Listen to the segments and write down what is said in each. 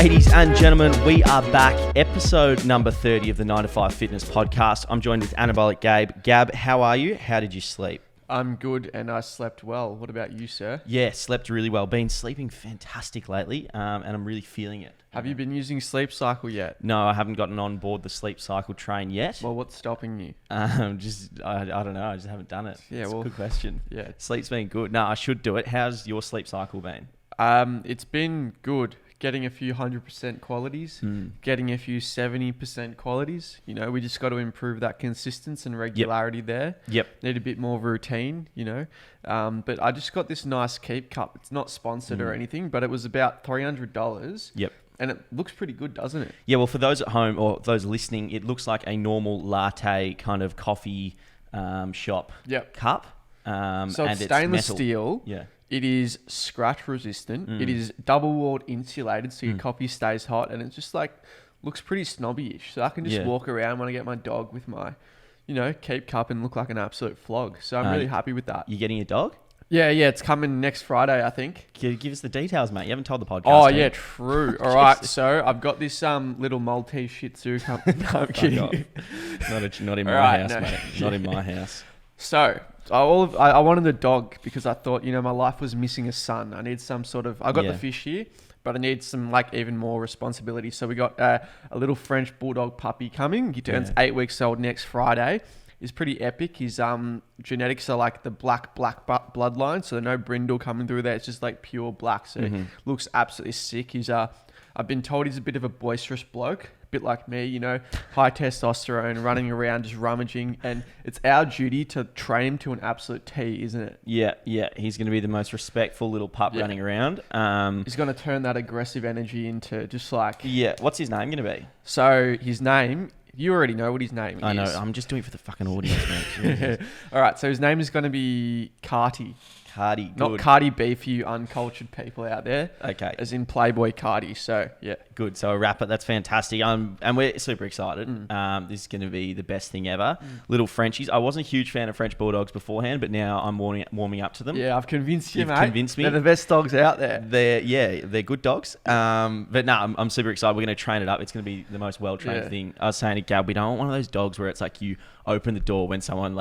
Ladies and gentlemen, we are back. Episode number 30 of the 9to5 Fitness Podcast. I'm joined with Anabolic Gabe. Gab, how are you? How did you sleep? I'm good and I slept well. What about you, sir? Yeah, slept really well. Been sleeping fantastic lately, and I'm really feeling it. Have you been using Sleep Cycle yet? No, I haven't gotten on board the Sleep Cycle train yet. Well, what's stopping you? I don't know. I just haven't done it. Yeah, it's well, a good question. Yeah. Sleep's been good. No, I should do it. How's your sleep cycle been? It's been good. Getting a few 100% qualities, getting a few 70% qualities. You know, we just got to improve that consistency and regularity there. Yep. Need a bit more routine, you know. But I just got this nice Keep cup. It's not sponsored or anything, but it was about $300. Yep. And it looks pretty good, doesn't it? Yeah, well, for those at home or those listening, it looks like a normal latte kind of coffee shop cup. So and it's stainless metal. steel. Yeah. It is scratch resistant. It is double walled insulated, so your coffee stays hot, and it just like looks pretty snobby-ish. So I can just walk around when I get my dog with my, Keep cup and look like an absolute flog. So I'm really happy with that. You getting a dog? Yeah, it's coming next Friday, I think. Give us the details, mate. You haven't told the podcast. Oh, yeah, true. All right, so I've got this little Maltese Shih Tzu. No, I'm kidding. Not in my house, mate. Not in my house. So I wanted a dog because I thought, my life was missing a son. I need some sort of... I got the fish here, but I need some even more responsibility. So we got a little French bulldog puppy coming. He turns 8 weeks old next Friday. He's pretty epic. His genetics are like the black bloodline, so no brindle coming through there. It's just like pure black. So looks absolutely sick. He's I've been told he's a bit of a boisterous bloke, a bit like me, high testosterone, running around just rummaging, and it's our duty to train him to an absolute T, isn't it? Yeah. He's going to be the most respectful little pup running around. He's going to turn that aggressive energy into just like... Yeah. What's his name going to be? So his name... You already know what his name is. I know. I'm just doing it for the fucking audience, mate. All right. So his name is going to be Carti. Cardi, good. Not Cardi B for you uncultured people out there. Okay. As in Playboy Cardi. So, yeah. Good. So a rapper. That's fantastic. And we're super excited. This is going to be the best thing ever. Little Frenchies. I wasn't a huge fan of French Bulldogs beforehand, but now I'm warming up to them. Yeah, I've convinced you, You've mate. convinced me. They're the best dogs out there. They're good dogs. But no, I'm super excited. We're going to train it up. It's going to be the most well-trained thing. I was saying to Gab, we don't want one of those dogs where it's like you open the door when someone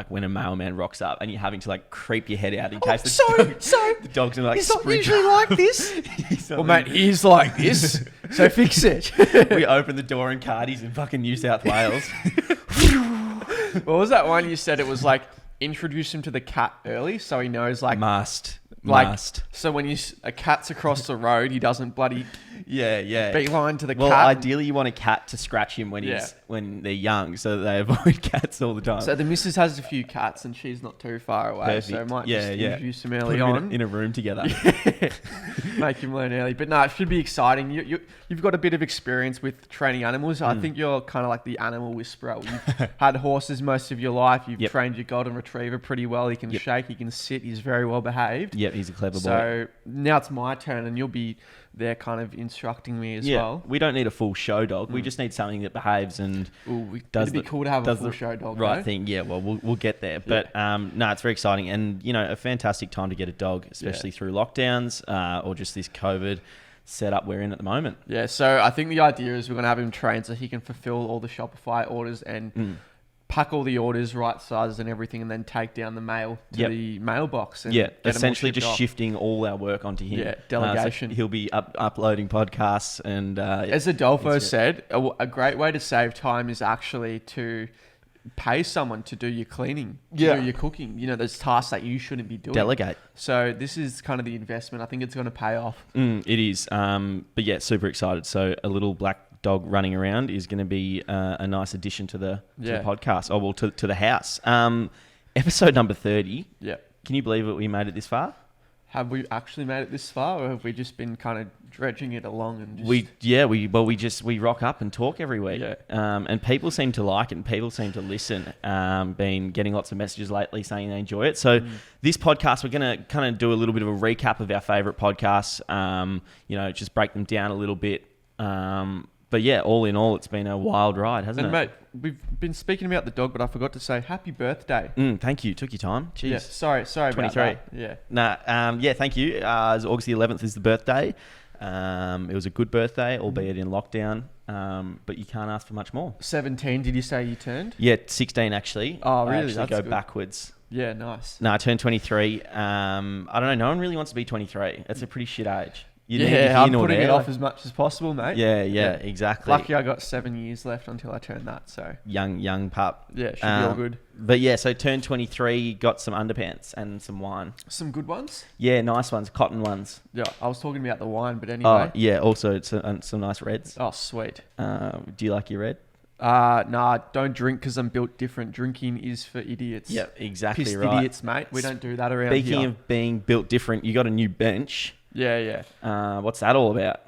when a mailman rocks up and you're having to creep your head out in case the dog's gonna he's not usually like this. Well, mate, he's like this, so fix it. We open the door and Cardi's in fucking New South Wales. What was that one you said? It was like introduce him to the cat early so he knows must. So when a cat's across the road, he doesn't bloody beeline to the cat. Well, ideally you want a cat to scratch him when they're young, so that they avoid cats all the time. So the missus has a few cats and she's not too far away. Perfect. So I might just introduce him early on. In a room together. Make him learn early. But no, it should be exciting. You've got a bit of experience with training animals. I think you're kind of like the animal whisperer. You've had horses most of your life. You've trained your golden retriever pretty well. He can shake, he can sit, he's very well behaved. Yep, he's a clever boy. So now it's my turn and you'll be there kind of instructing me as well. We don't need a full show dog. We just need something that behaves and it'd be cool to have a full show dog. Right thing. Yeah, well, we'll get there. But no, it's very exciting and, a fantastic time to get a dog, especially through lockdowns or just this COVID setup we're in at the moment. Yeah, so I think the idea is we're going to have him trained so he can fulfill all the Shopify orders and pack all the orders, right sizes and everything, and then take down the mail to the mailbox. And essentially just shifting all our work onto him. Yeah, delegation. So he'll be uploading podcasts and... as Adolfo said, a great way to save time is actually to pay someone to do your cleaning, to do your cooking. There's tasks that you shouldn't be doing. Delegate. So this is kind of the investment. I think it's going to pay off. It is. But yeah, super excited. So a little black dog running around is going to be a nice addition to the podcast. Oh, well, to the house. Episode number 30. Yeah. Can you believe it? We made it this far? Have we actually made it this far, or have we just been kind of dredging it along and just... we rock up and talk every week. Yeah. And people seem to like it and people seem to listen. Been getting lots of messages lately saying they enjoy it. So this podcast, we're going to kind of do a little bit of a recap of our favorite podcasts. Just break them down a little bit. But yeah, all in all, it's been a wild ride, hasn't it? And mate, we've been speaking about the dog, but I forgot to say happy birthday. Thank you. Took your time. Jeez. Yeah, sorry 23. About that. Yeah. Thank you. August the 11th is the birthday. It was a good birthday, albeit in lockdown. But you can't ask for much more. 17, did you say you turned? Yeah, 16 actually. Oh, really? I actually That's go good. backwards. Yeah, nice. No, I turned 23. I don't know. No one really wants to be 23. It's a pretty shit age. I'm putting it off as much as possible, mate. Yeah, exactly. Lucky I got 7 years left until I turned that, so. Young pup. Yeah, should be all good. But yeah, so turned 23, got some underpants and some wine. Some good ones? Yeah, nice ones, cotton ones. Yeah, I was talking about the wine, but anyway. Oh, yeah, also it's some nice reds. Oh, sweet. Do you like your red? Nah, don't drink because I'm built different. Drinking is for idiots. Yeah, exactly Pissed right. idiots, mate. We don't do that around here. Speaking of being built different, you got a new bench. Yeah. What's that all about?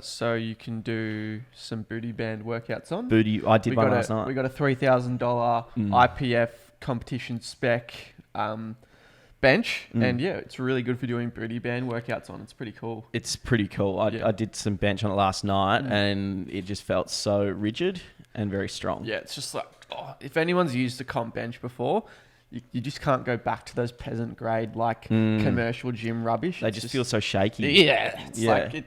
So you can do some booty band workouts on. I did one last night. We got a $3,000 IPF competition spec bench, and yeah, it's really good for doing booty band workouts on. It's pretty cool. It's pretty cool. I did some bench on it last night, and it just felt so rigid and very strong. Yeah, it's just like, if anyone's used a comp bench before, you just can't go back to those peasant grade commercial gym rubbish. They just feel so shaky. Yeah, it's like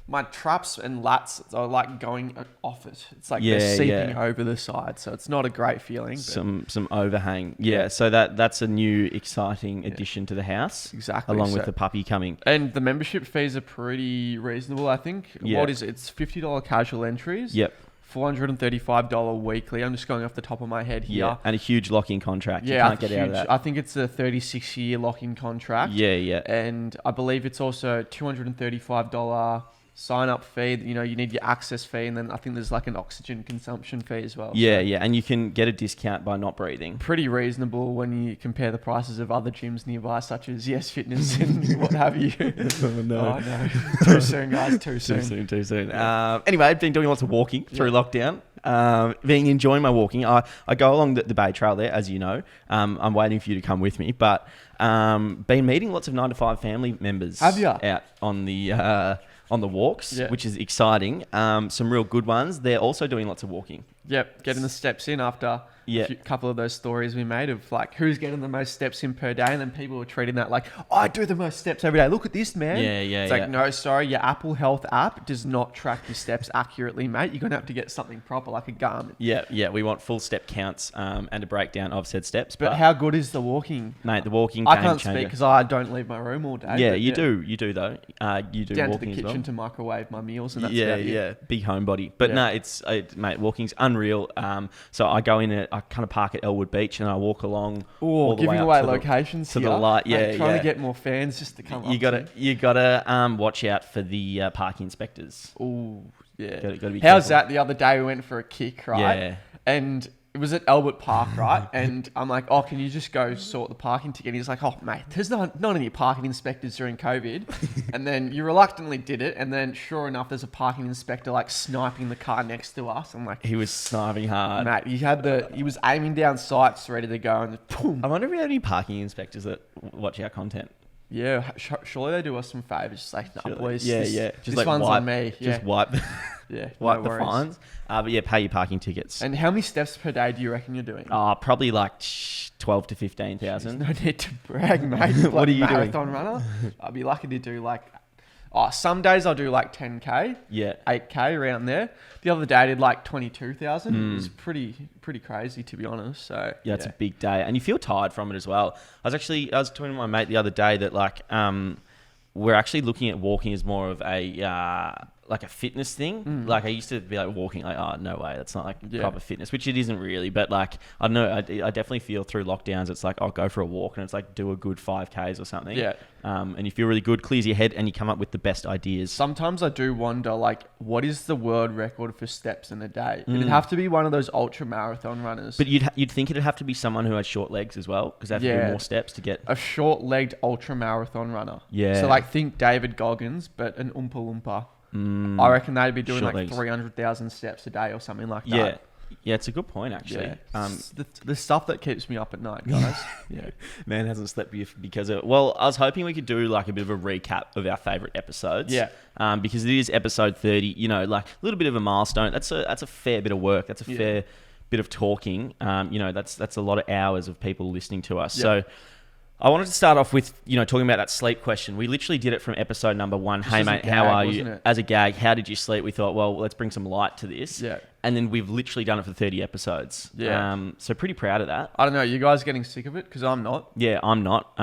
my traps and lats are like going off it. It's like they're seeping over the side, so it's not a great feeling. Some overhang. Yeah, so that's a new exciting addition to the house. Exactly. Along with the puppy coming. And the membership fees are pretty reasonable, I think. Yeah. What is it? It's $50 casual entries. Yep. $435 weekly. I'm just going off the top of my head here. Yeah, and a huge lock-in contract. Yeah, you can't get out of that. I think it's a 36-year lock-in contract. Yeah. And I believe it's also $235 sign-up fee. You need your access fee, and then I think there's like an oxygen consumption fee as well. Yeah, and you can get a discount by not breathing. Pretty reasonable when you compare the prices of other gyms nearby, such as Yes Fitness and what have you. Oh, no. Too soon, guys. Too soon. Anyway, I've been doing lots of walking through lockdown. Enjoying my walking. I go along the Bay Trail there, as you know. I'm waiting for you to come with me, but been meeting lots of 9to5 family members. Have you? Out on the walks, which is exciting. Some real good ones. They're also doing lots of walking. Yep, getting the steps in after a couple of those stories we made of like who's getting the most steps in per day, and then people were treating that like, I do the most steps every day. Look at this, man. It's like, no, sorry, your Apple Health app does not track your steps accurately, mate. You're gonna have to get something proper like a Garmin. Yeah. We want full step counts and a breakdown of said steps. But how good is the walking, mate? The walking. I can't speak because I don't leave my room all day. Yeah, you do though. You do down walking to the kitchen to microwave my meals, and that's about it. Big homebody. But no, mate, walking's unreal. So I go in I kind of park at Elwood Beach and I walk along. Oh, giving away locations to the light. Trying to get more fans just to come up. You gotta watch out for the parking inspectors. Oh yeah. Gotta be How's careful. that? The other day we went for a kick, right? Yeah. And it was at Albert Park, right? And I'm like, can you just go sort the parking ticket? And he's like, mate, there's not any parking inspectors during COVID. And then you reluctantly did it. And then sure enough, there's a parking inspector like sniping the car next to us. I'm like, he was sniping hard. Mate, he was aiming down sights ready to go, and just boom. I wonder if we have any parking inspectors that watch our content. Yeah, surely they do us some favours. Just like, no, boys. Just this like one's on me. Just wipe. Wipe the fines. But pay your parking tickets. And how many steps per day do you reckon you're doing? Probably like 12 to 15,000. No need to brag, mate. What are you doing? Marathon runner. I'd be lucky to do like, some days I'll do like 10K. Yeah. 8K around there. The other day I did like 22,000. It was pretty crazy, to be honest. So yeah, it's a big day, and you feel tired from it as well. I was talking to my mate the other day that like we're actually looking at walking as more of a like a fitness thing. Like I used to be like walking like, no way, that's not like proper fitness, which it isn't really. But like, I don't know, I definitely feel through lockdowns, it's like, I'll go for a walk and it's like do a good 5Ks or something. Yeah. And you feel really good, clears your head, and you come up with the best ideas. Sometimes I do wonder, like, what is the world record for steps in a day? It'd have to be one of those ultra marathon runners. But you'd think it'd have to be someone who has short legs as well, because they have to do more steps to get... A short-legged ultra marathon runner. Yeah. So like, think David Goggins, but an Oompa Loompa. I reckon they'd be doing short like legs. 300,000 steps a day or something like that. Yeah, it's a good point, actually. Yeah. The stuff that keeps me up at night, guys. Man hasn't slept because of... Well, I was hoping we could do like a bit of a recap of our favourite episodes. Yeah. Because it is episode 30, like a little bit of a milestone. That's a fair bit of work. That's a fair bit of talking. That's a lot of hours of people listening to us. Yeah. So I wanted to start off with, talking about that sleep question. We literally did it from episode number 1. Just hey, as a mate, gag, how are wasn't you? it? As a gag, how did you sleep? We thought, well, let's bring some light to this. Yeah. And then we've literally done it for 30 episodes. Yeah. So pretty proud of that. I don't know. You guys getting sick of it? Because I'm not. Yeah, I'm not.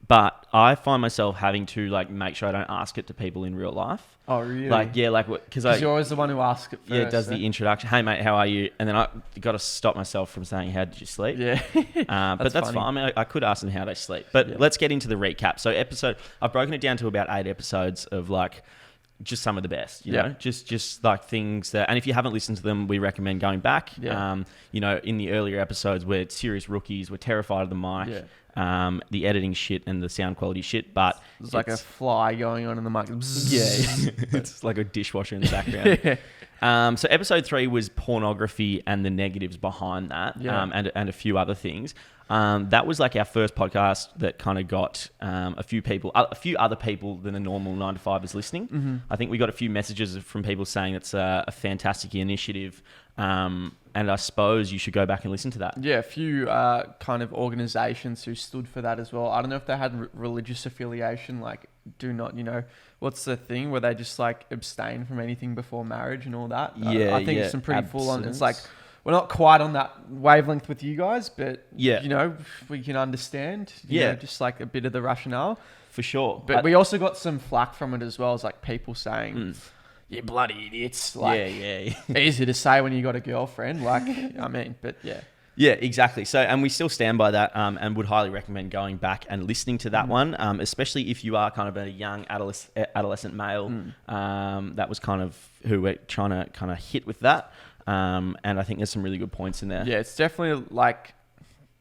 But I find myself having to make sure I don't ask it to people in real life. Oh, really? Because you're always the one who asks it first. Yeah, it does the introduction. Hey, mate, how are you? And then I got to stop myself from saying, how did you sleep? Yeah. But that's fine. I mean, I could ask them how they sleep. But let's get into the recap. So I've broken it down to about 8 episodes of just some of the best, you know, just like things that, and if you haven't listened to them, we recommend going back. Yeah. In the earlier episodes, we're serious rookies, we're terrified of the mic. Yeah. The editing shit and the sound quality shit, but there's like a fly going on in the mic. It's like a dishwasher in the background. So episode 3 was pornography and the negatives behind that, and a few other things. That was our first podcast that kind of got a few other people than the normal 9to5ers listening. Mm-hmm. I think we got a few messages from people saying it's a fantastic initiative. And I suppose you should go back and listen to that. Yeah, a few kind of organizations who stood for that as well. I don't know if they had religious affiliation, do not, what's the thing where they just abstain from anything before marriage and all that. I think it's some pretty full on. It's we're not quite on that wavelength with you guys, but we can understand, just a bit of the rationale. For sure. But we also got some flack from it as well as people saying, you bloody idiots. Easy to say when you got a girlfriend. Yeah, exactly. So, and we still stand by that and would highly recommend going back and listening to that one, especially if you are kind of a young adolescent male. That was kind of who we're trying to kind of hit with that. And I think there's some really good points in there. Yeah, it's definitely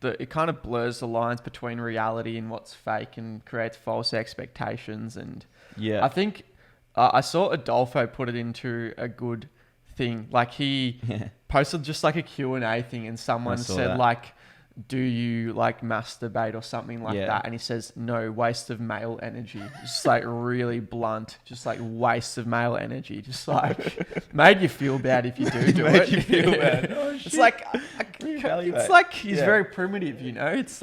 it kind of blurs the lines between reality and what's fake and creates false expectations. And I think... I saw Adolfo put it into a good thing. He posted just a Q&A thing and someone said do you masturbate or something that? And he says, no, waste of male energy. Just really blunt, just waste of male energy. Just made you feel bad if you do it. Made you feel bad. Oh, it's he's very primitive, It's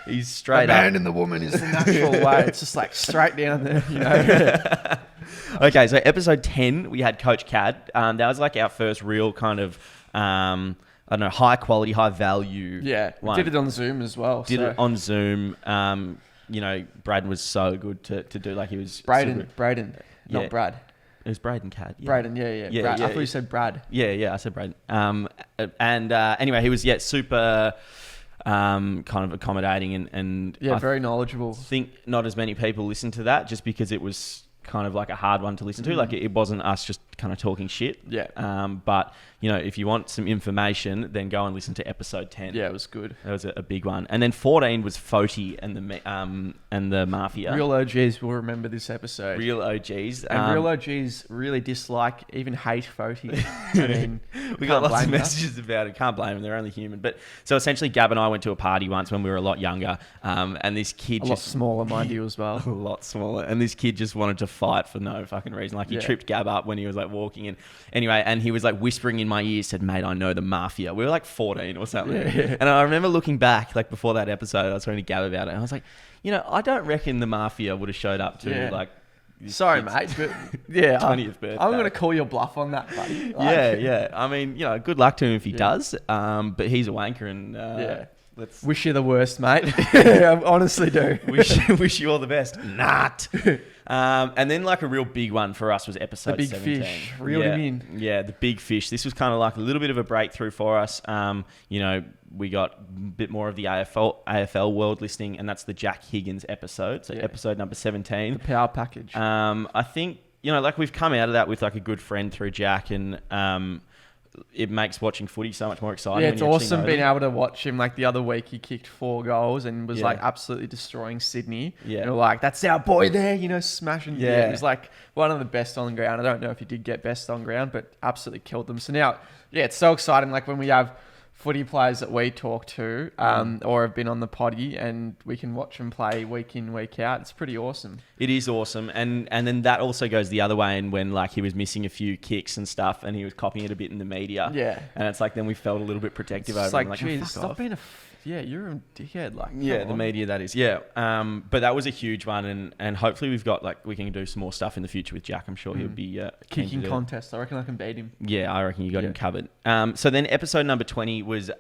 he's straight the up. man and the woman is the natural way. It's just straight down there, Okay, so episode 10, we had Coach Cad. That was our first real kind of, high quality, high value. Yeah, we did it on Zoom as well. Did it on Zoom. Braden was so good to do. He was... Braden, not Brad. It was Braden Cad. Yeah. Braden, yeah. Brad. I thought you said Brad. Yeah, I said Braden. Anyway, he was, super... kind of accommodating and very knowledgeable. I think not as many people listened to that just because it was kind of a hard one to listen to. It wasn't us just kind of talking shit. Yeah. But if you want some information, then go and listen to episode 10. Yeah, it was good. That was a big one. And then 14 was Foti and the Mafia. Real OGs will remember this episode. Real OGs. And real OGs really dislike, even hate Foti. I mean, we got lots of messages about it. Can't blame them. They're only human. But so essentially, Gab and I went to a party once when we were a lot younger. And this kid a lot smaller, mind you, as well. A lot smaller. And this kid just wanted to fight for no fucking reason. He tripped Gab up when he was walking in. Anyway, and he was whispering in my ear, said, mate, I know the Mafia. We were 14 or something. Yeah. And I remember looking back, before that episode, I was talking to Gab about it. And I was like, I don't reckon the Mafia would have showed up to sorry, mate, but 20th birthday. I'm going to call your bluff on that, buddy. Yeah. I mean, good luck to him if he does. But he's a wanker and... Wish you the worst, mate. I honestly do. Wish you all the best. Not. And then a real big one for us was episode the big 17. Fish. Reeled him in. Yeah, the big fish. This was kind of a little bit of a breakthrough for us. We got a bit more of the AFL world listening, and that's the Jack Higgins episode. So episode number 17. The power package. I think, we've come out of that with a good friend through Jack, and it makes watching footy so much more exciting. Yeah, it's awesome being able to watch him. The other week, he kicked 4 goals and was absolutely destroying Sydney. Yeah, and we're that's our boy there, smashing. Yeah, he was one of the best on the ground. I don't know if he did get best on ground, but absolutely killed them. So now, it's so exciting. When we have footy players that we talk to or have been on the potty and we can watch them play week in, week out. It's pretty awesome. It is awesome. And then that also goes the other way, and when he was missing a few kicks and stuff and he was copying it a bit in the media. Yeah. And it's then we felt a little bit protective over him. Geez, stop being a yeah, you're a dickhead. Like, the media, that is. Yeah. But that was a huge one. And hopefully we can do some more stuff in the future with Jack. I'm sure he'll be kicking contest. I reckon I can beat him. Yeah, I reckon you got him covered. So then episode number 20 was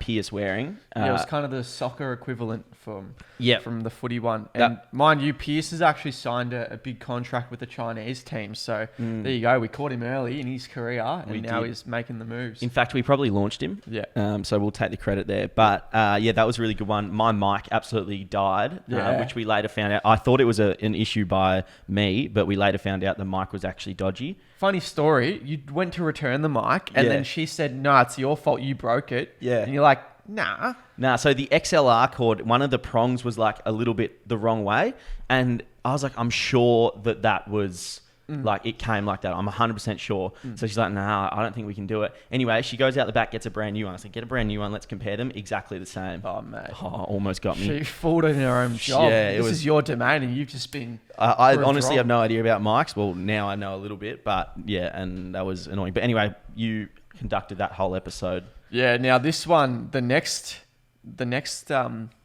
Pierce Waring. It was kind of the soccer equivalent from the footy one. And mind you, Pierce has actually signed a big contract with the Chinese team. So there you go. We caught him early in his career, and now he's making the moves. In fact, we probably launched him. Yeah. So we'll take the credit there. But that was a really good one. My mic absolutely died, which we later found out. I thought it was an issue by me, but we later found out the mic was actually dodgy. Funny story. You went to return the mic, and then she said, "No, it's your fault. You broke it." Yeah. And you're like, Nah. So the XLR cord, one of the prongs was like a little bit the wrong way. And I was like, I'm sure that was like, it came like that. I'm 100% sure. So she's like, nah, I don't think we can do it. Anyway, she goes out the back, gets a brand new one. I said, get a brand new one. Let's compare them. Exactly the same. Oh, mate. Oh, almost got me. She fooled in her own job. Yeah, this is your domain and you've just been... I honestly have no idea about mics. Well, now I know a little bit, but yeah, and that was annoying. But anyway, you conducted that whole episode. Yeah, now this one, the next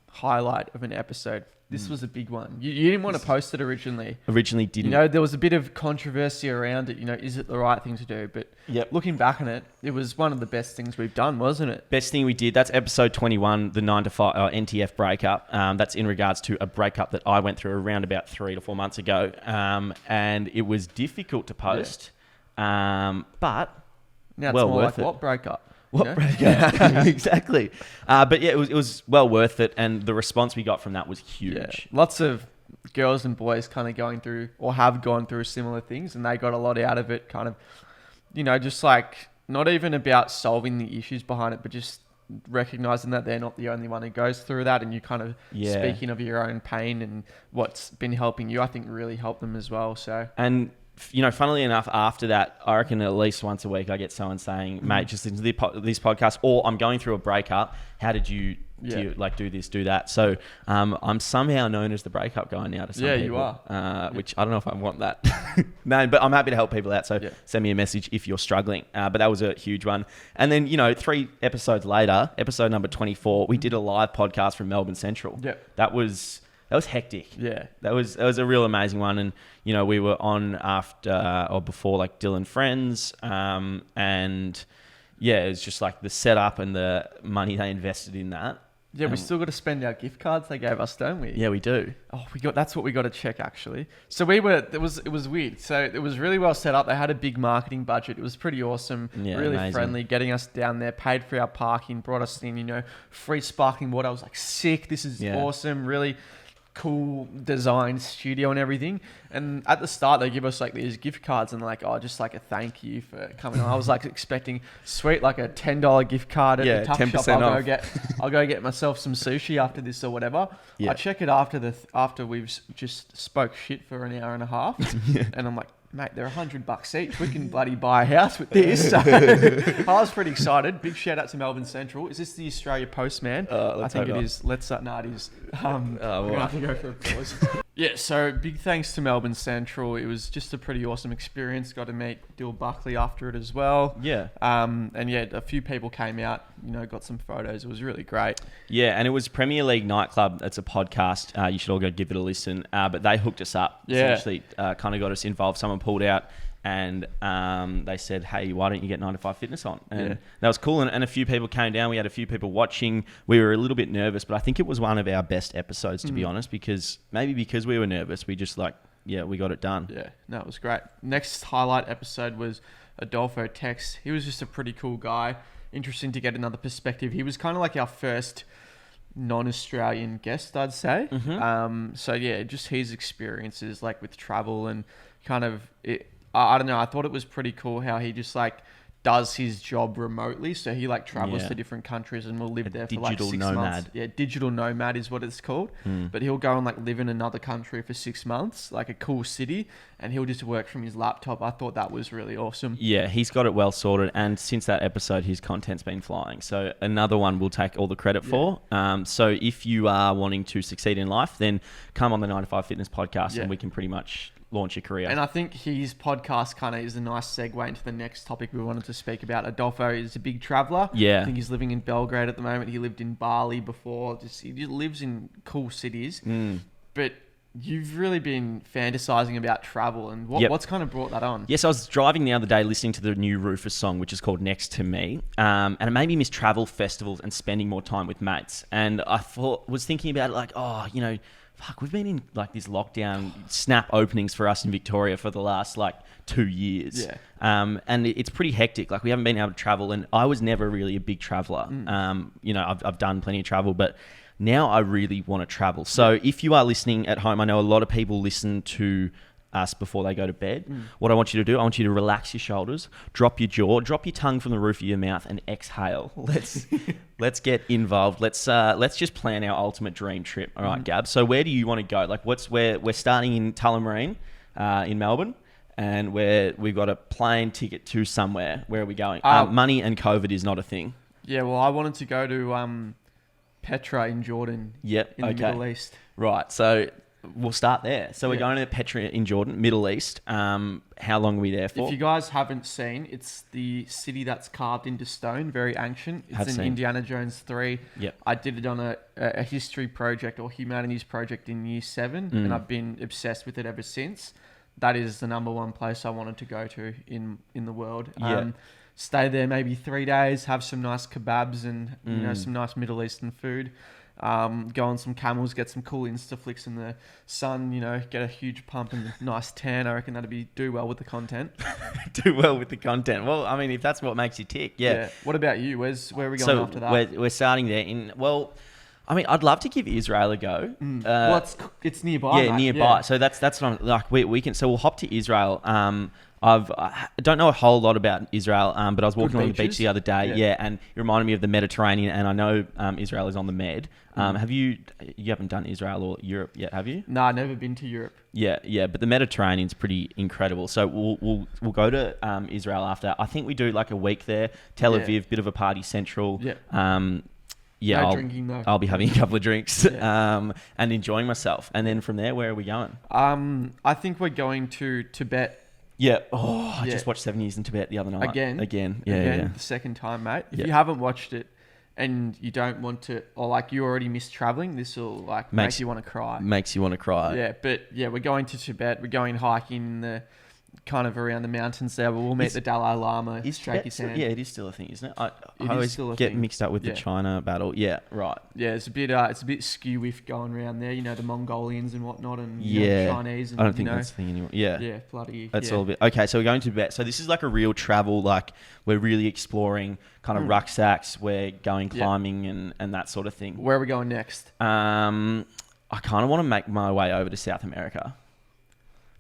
highlight of an episode, this was a big one. You didn't want to post it originally. Originally didn't. You know, there was a bit of controversy around it. You know, is it the right thing to do? But looking back on it, it was one of the best things we've done, wasn't it? Best thing we did. That's episode 21, the 9to5 NTF breakup. That's in regards to a breakup that I went through around about 3 to 4 months ago. And it was difficult to post, but now it's well more worth like, it. what breakup? What breakup? Exactly. But yeah, it was well worth it, and the response we got from that was huge. Yeah. Lots of girls and boys kind of going through or have gone through similar things, and they got a lot out of it. Kind of, you know, just like not even about solving the issues behind it, but just recognizing that they're not the only one who goes through that, and you kind of speaking of your own pain and what's been helping you, I think really helped them as well. So you know, funnily enough, after that, I reckon at least once a week I get someone saying, mate, just listen to this podcast, or I'm going through a breakup. How did you do this, do that? So I'm somehow known as the breakup guy now to some people. You are. Which I don't know if I want that. No, but I'm happy to help people out. So send me a message if you're struggling. But that was a huge one. And then, you know, 3 episodes later, episode number 24, we did a live podcast from Melbourne Central. Yeah. That was hectic. Yeah. That was a real amazing one. And, you know, we were on after or before like Dylan Friends. And yeah, it was just like the setup and the money they invested in that. Yeah, we still got to spend our gift cards they gave us, don't we? Yeah, we do. Oh, that's what we got to check actually. So it was weird. So it was really well set up. They had a big marketing budget. It was pretty awesome. Yeah, really amazing. Friendly, getting us down there, paid for our parking, brought us in, you know, free sparkling water. I was like, sick. This is awesome. Really cool design studio and everything. And at the start they give us like these gift cards and like, oh, just like a thank you for coming on. I was like expecting sweet, like a $10 gift card at the tuck 10% shop. off. I'll go get myself some sushi after this or whatever. I check it after we've just spoke shit for an hour and a half. And I'm like, mate, they're $100 each. We can bloody buy a house with this. So I was pretty excited. Big shout out to Melbourne Central. Is this the Australia Post, man? I think it is. Let's it is. We're gonna have to go for a pause. Yeah, so big thanks to Melbourne Central. It was just a pretty awesome experience. Got to meet Dill Buckley after it as well. Yeah. And yeah, a few people came out, you know, got some photos. It was really great. Yeah, and it was Premier League Nightclub. It's a podcast. You should all go give it a listen. But they hooked us up. Yeah. Essentially, kind of got us involved. Someone pulled out and they said, hey, why don't you get 9to5 Fitness on? And that was cool. And a few people came down. We had a few people watching. We were a little bit nervous, but I think it was one of our best episodes, to be honest, because we were nervous. We just we got it done. Yeah, no, it was great. Next highlight episode was Adolfo Tex. He was just a pretty cool guy. Interesting to get another perspective. He was kind of like our first non-Australian guest, I'd say. So yeah, just his experiences like with travel and kind of I don't know. I thought it was pretty cool how he just like does his job remotely. So he like travels to different countries and will live there for like 6 months. Yeah, digital nomad is what it's called. But he'll go and like live in another country for 6 months, like a cool city, and he'll just work from his laptop. I thought that was really awesome. Yeah, he's got it well sorted. And since that episode, his content's been flying. So another one we'll take all the credit for. So if you are wanting to succeed in life, then come on the 9to5 Fitness podcast and we can pretty much launch your career. And I think his podcast kind of is a nice segue into the next topic we wanted to speak about. Adolfo is a big traveler. Yeah. I think he's living in Belgrade at the moment. He lived in Bali before. He just lives in cool cities. But you've really been fantasizing about travel, and what's kind of brought that on? Yes, I was driving the other day listening to the new Rufus song, which is called Next to Me, and it made me miss travel, festivals, and spending more time with mates. And I was thinking about it like, oh, you know, fuck, we've been in like this lockdown snap openings for us in Victoria for the last like 2 years. Yeah. And it's pretty hectic. Like we haven't been able to travel, and I was never really a big traveler. You know, I've done plenty of travel, but now I really want to travel. So if you are listening at home, I know a lot of people listen to us before they go to bed. What I want you to do, I want you to relax your shoulders, drop your jaw, drop your tongue from the roof of your mouth, and exhale. Let's get involved. Let's just plan our ultimate dream trip. All right, Gab. So where do you want to go? Like, we're starting in Tullamarine, in Melbourne, and we've got a plane ticket to somewhere. Where are we going? Money and COVID is not a thing. Yeah, well, I wanted to go to Petra in Jordan. Yep. In the Middle East. Right. So we'll start there. So we're going to Petra in Jordan, Middle East. How long are we there for? If you guys haven't seen, it's the city that's carved into stone, very ancient. It's in Indiana Jones 3. Yep. I did it on a history project or humanities project in year 7, and I've been obsessed with it ever since. That is the number one place I wanted to go to in the world. Stay there maybe 3 days, have some nice kebabs and you know, some nice Middle Eastern food. Go on some camels, get some cool Insta flicks in the sun, you know, get a huge pump and a nice tan. I reckon that'd do well with the content. Do well with the content. Well, I mean, if that's what makes you tick, yeah. What about you? Where are we going after that? We're starting there I mean, I'd love to give Israel a go. Well, it's nearby. Yeah, mate. nearby. Yeah. So that's what I'm like. We can. So we'll hop to Israel. I don't know a whole lot about Israel, but I was walking on the beach the other day, and it reminded me of the Mediterranean, and I know Israel is on the Med. You haven't done Israel or Europe yet, have you? No, I've never been to Europe. Yeah, but the Mediterranean's pretty incredible. So we'll go to Israel after. I think we do like a week there. Tel Aviv, bit of a party central. No drinking though. I'll be having a couple of drinks and enjoying myself. And then from there, where are we going? I think we're going to Tibet. Yeah. Oh, I just watched 7 Years in Tibet the other night. Again. Yeah. The second time, mate. If you haven't watched it and you don't want to, or like you already miss traveling, this will like make you want to cry. Makes you want to cry. Yeah, but we're going to Tibet. We're going hiking in the kind of around the mountains there. We'll meet the Dalai Lama. Shake his hand. Yeah, it is still a thing, isn't it? I always get mixed up with the China battle. Yeah, right. Yeah, it's a bit skew-whiff going around there. You know, the Mongolians and whatnot, and Chinese. And, I don't think that's the thing anymore. Yeah, bloody. That's all a bit. Okay, so we're going to Tibet. So this is like a real travel. Like we're really exploring kind of rucksacks. We're going climbing and that sort of thing. Where are we going next? I kind of want to make my way over to South America.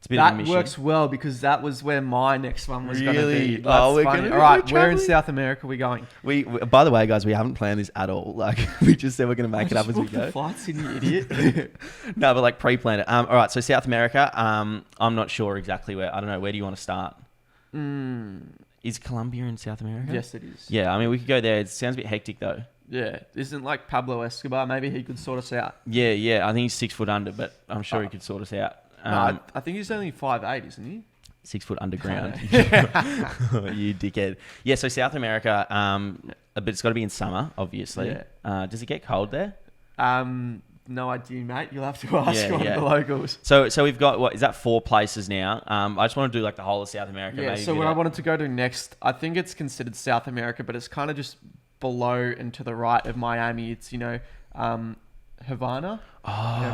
That works well because that was where my next one was going to be. That's we're funny. going to All right, where in South America are we going? We by the way, guys, we haven't planned this at all. Like we just said we're going to make it up as we go. Flights in, you idiot. No, but like pre-planned it. All right, so South America. I'm not sure exactly where. I don't know. Where do you want to start? Is Colombia in South America? Yes, it is. Yeah, I mean we could go there. It sounds a bit hectic though. Yeah, isn't like Pablo Escobar? Maybe he could sort us out. Yeah. I think he's 6 foot under, but I'm sure he could sort us out. No, I think he's only 5'8", isn't he? 6 foot underground. You dickhead. Yeah, so South America, but it's got to be in summer, obviously. Yeah. Does it get cold there? No idea, mate. You'll have to ask one of the locals. So we've got, is that 4 places now? I just want to do like the whole of South America. Yeah, so where I wanted to go to next, I think it's considered South America, but it's kind of just below and to the right of Miami. It's, Havana,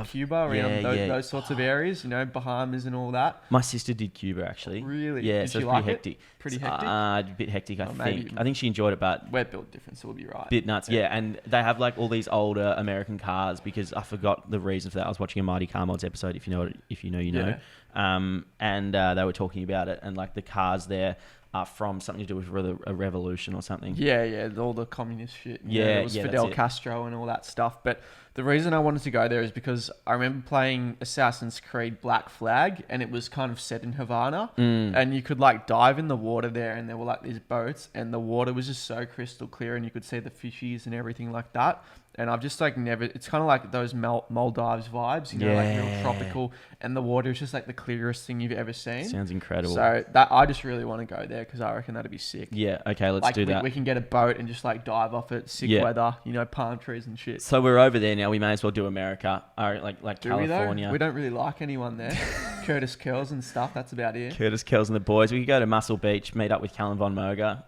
Cuba, around those sorts of areas, Bahamas and all that. My sister did Cuba actually. Really? Yeah, did so she it's like pretty hectic. Pretty hectic? A bit hectic, I think. I think she enjoyed it, but we're built different, so we'll be right. Bit nuts, yeah. And they have like all these older American cars because I forgot the reason for that. I was watching a Mighty Car Mods episode. If you know, you know. And they were talking about it, and like the cars there are from something to do with a revolution or something. Yeah, all the communist shit. It was Fidel Castro and all that stuff. But the reason I wanted to go there is because I remember playing Assassin's Creed Black Flag, and it was kind of set in Havana, and you could like dive in the water there, and there were like these boats, and the water was just so crystal clear, and you could see the fishies and everything like that. and I've just like never. It's kind of like those Maldives vibes, you know, like real tropical, and the water is just like the clearest thing you've ever seen. Sounds incredible. So that I just really want to go there because I reckon that'd be sick. Yeah. Okay. Let's do that. We can get a boat and just like dive off it. Sick weather, you know, palm trees and shit. So we're over there now. We may as well do America, like do California. We don't really like anyone there. Curtis Curls and stuff. That's about it. Curtis Kells and the boys. We could go to Muscle Beach, meet up with Callan Von Moger.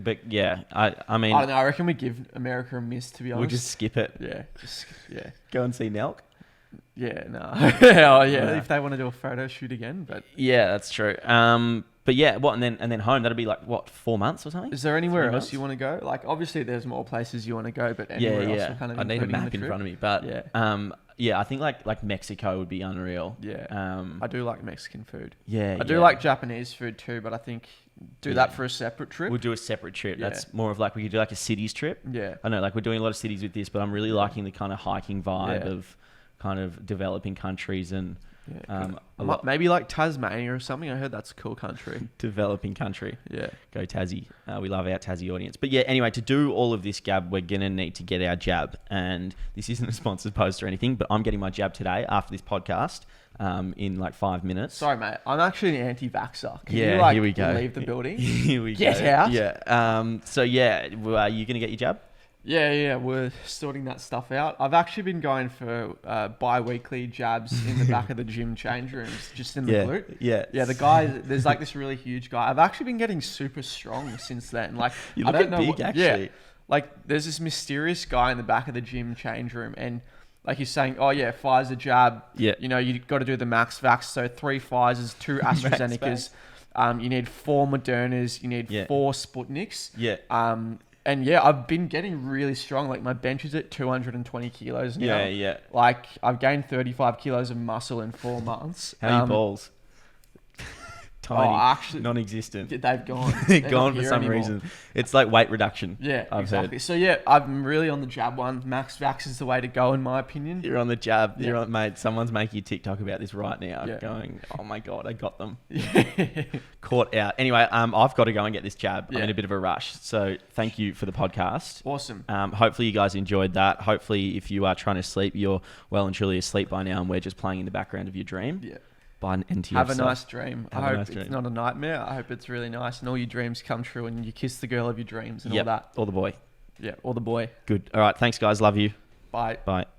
But yeah, I mean, I don't know. I reckon we give America a miss. To be honest, we'll just skip it. Yeah. Go and see Nelk. Yeah, no. If they want to do a photo shoot again, but yeah, that's true. But yeah, and then home. That'll be like what, 4 months or something. Is there anywhere else you want to go? Like, obviously, there's more places you want to go, but anywhere else? We're kind of I need a map in front of me, but I think like Mexico would be unreal. Yeah. I do like Mexican food. Yeah. I do like Japanese food too, but I think that for a separate trip. We'll do a separate trip. Yeah. That's more of like we could do like a cities trip. Yeah. I know, like we're doing a lot of cities with this, but I'm really liking the kind of hiking vibe of kind of developing countries and maybe like Tasmania or something. I heard that's a cool country. Developing country. Yeah. Go Tassie. We love our Tassie audience. But yeah, anyway, to do all of this, Gab, we're going to need to get our jab. And this isn't a sponsored post or anything, but I'm getting my jab today after this podcast in like 5 minutes. Sorry, mate. I'm actually an anti-vaxxer. Can you here we go. leave the building? Here we Get go. out. Yeah. So yeah, are you going to get your jab? Yeah, we're sorting that stuff out. I've actually been going for bi-weekly jabs in the back of the gym change rooms, just in the glute. Yeah, the guy, there's like this really huge guy. I've actually been getting super strong since then. Like, you look big, actually. Yeah, like there's this mysterious guy in the back of the gym change room, and like he's saying, oh yeah, Pfizer jab. Yeah. You know, you got to do the max vax. So 3 Pfizers, 2 AstraZenecas. You need 4 Modernas. You need 4 Sputniks. Yeah. And yeah, I've been getting really strong. Like my bench is at 220 kilos now. Yeah. Like I've gained 35 kilos of muscle in 4 months. How are your balls? Tiny, actually, non-existent. They've gone. They're gone for some reason. It's like weight reduction. Yeah, I've exactly. heard. So yeah, I'm really on the jab one. Max vax is the way to go, in my opinion. You're on the jab. You're on, mate. Someone's making a TikTok about this right now, going, "Oh my god, I got them." Caught out. Anyway, I've got to go and get this jab. I'm in a bit of a rush. So thank you for the podcast. Awesome. Hopefully you guys enjoyed that. Hopefully, if you are trying to sleep, you're well and truly asleep by now, and we're just playing in the background of your dream. Yeah. By an NTF Have a nice dream. I hope it's not a nightmare. I hope it's really nice and all your dreams come true and you kiss the girl of your dreams and all that. Or the boy. Yeah, or the boy. Good. All right. Thanks, guys. Love you. Bye. Bye.